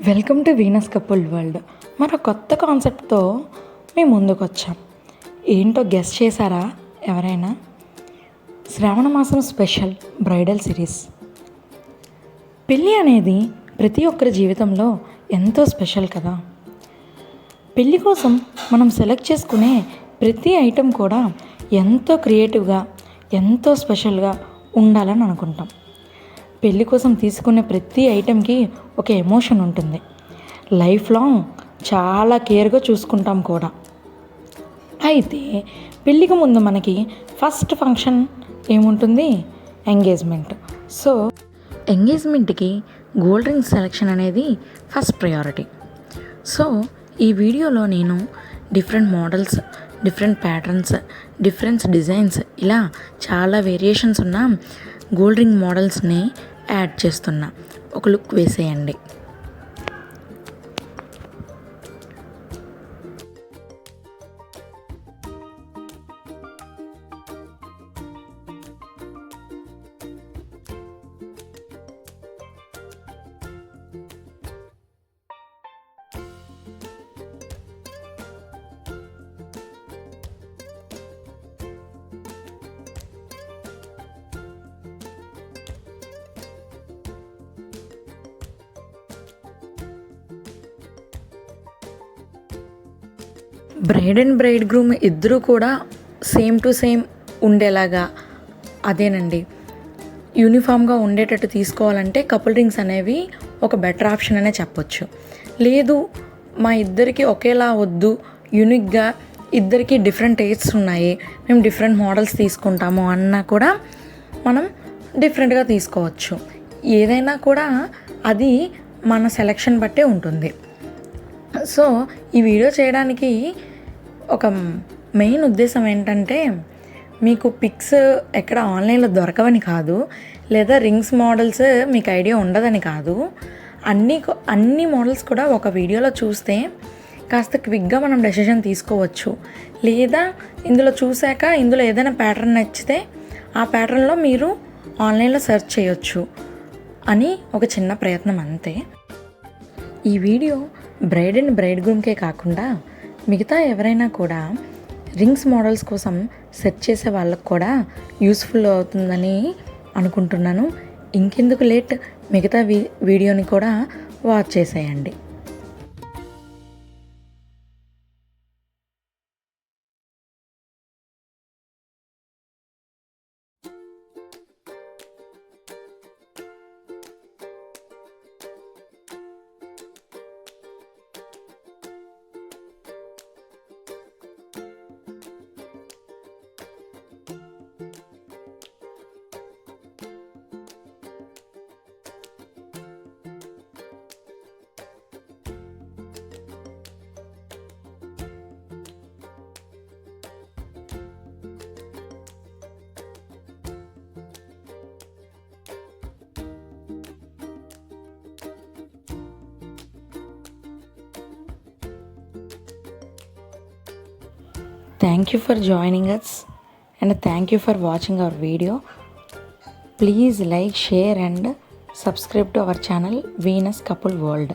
Welcome to Venus couple world. మరో కొత్త కాన్సెప్ట్తో మేము ముందుకు వచ్చాం. ఏంటో గెస్ చేశారా ఎవరైనా? శ్రావణ మాసం స్పెషల్ బ్రైడల్ సిరీస్. పెళ్ళి అనేది ప్రతి ఒక్కరి జీవితంలో ఎంతో స్పెషల్ కదా. పెళ్ళి కోసం మనం సెలెక్ట్ చేసుకునే ప్రతి ఐటెం కూడా ఎంతో క్రియేటివ్గా, ఎంతో స్పెషల్గా ఉండాలని అనుకుంటాం. పెళ్ళి కోసం తీసుకునే ప్రతి ఐటెంకి ఒక ఎమోషన్ ఉంటుంది. లైఫ్ లాంగ్ చాలా కేర్గా చూసుకుంటాం కూడా. అయితే పెళ్ళికి ముందు మనకి ఫస్ట్ ఫంక్షన్ ఏముంటుంది? ఎంగేజ్మెంట్. సో ఎంగేజ్మెంట్కి గోల్డ్ రింగ్ సెలెక్షన్ అనేది ఫస్ట్ ప్రయారిటీ. సో ఈ వీడియోలో నేను different models, different patterns, different designs, ఇలా చాలా వేరియేషన్స్ ఉన్న గోల్డ్ రింగ్ మోడల్స్ని యాడ్ చేస్తున్నా. ఒక లుక్ వేసేయండి. బ్రైడ్ అండ్ బ్రైడ్ గ్రూమ్ ఇద్దరూ కూడా సేమ్ టు సేమ్ ఉండేలాగా, అదేనండి, యూనిఫామ్గా ఉండేటట్టు తీసుకోవాలంటే కపుల్ రింగ్స్ అనేవి ఒక బెటర్ ఆప్షన్ అనే చెప్పొచ్చు. లేదు మా ఇద్దరికి ఒకేలా వద్దు, యూనిక్గా ఇద్దరికి డిఫరెంట్ టేస్ట్స్ ఉన్నాయి, మేము డిఫరెంట్ మోడల్స్ తీసుకుంటాము అన్నా కూడా మనం డిఫరెంట్గా తీసుకోవచ్చు. ఏదైనా కూడా అది మన సెలెక్షన్ బట్టే ఉంటుంది. సో ఈ వీడియో చేయడానికి ఒక మెయిన్ ఉద్దేశం ఏంటంటే, మీకు పిక్స్ ఎక్కడ ఆన్లైన్లో దొరకవని కాదు, లేదా రింగ్స్ మోడల్స్ మీకు ఐడియా ఉండదని కాదు. అన్ని మోడల్స్ కూడా ఒక వీడియోలో చూస్తే కాస్త క్విక్గా మనం డెసిషన్ తీసుకోవచ్చు. లేదా ఇందులో చూశాక ఇందులో ఏదైనా ప్యాటర్న్ నచ్చితే ఆ ప్యాటర్న్లో మీరు ఆన్లైన్లో సెర్చ్ చేయొచ్చు అని ఒక చిన్న ప్రయత్నం అంతే. ఈ వీడియో బ్రైడ్ అండ్ బ్రైడ్ గ్రూమ్కే కాకుండా మిగతా ఎవరైనా కూడా రింగ్స్ మోడల్స్ కోసం సెర్చ్ చేసే వాళ్ళకు కూడా యూస్ఫుల్ అవుతుందని అనుకుంటున్నాను. ఇంకెందుకు లేట్, మిగతా వీడియోని కూడా వాచ్ చేసేయండి. Thank you for joining us and thank you for watching our video. Please like, share and subscribe to our channel Venus Couple World.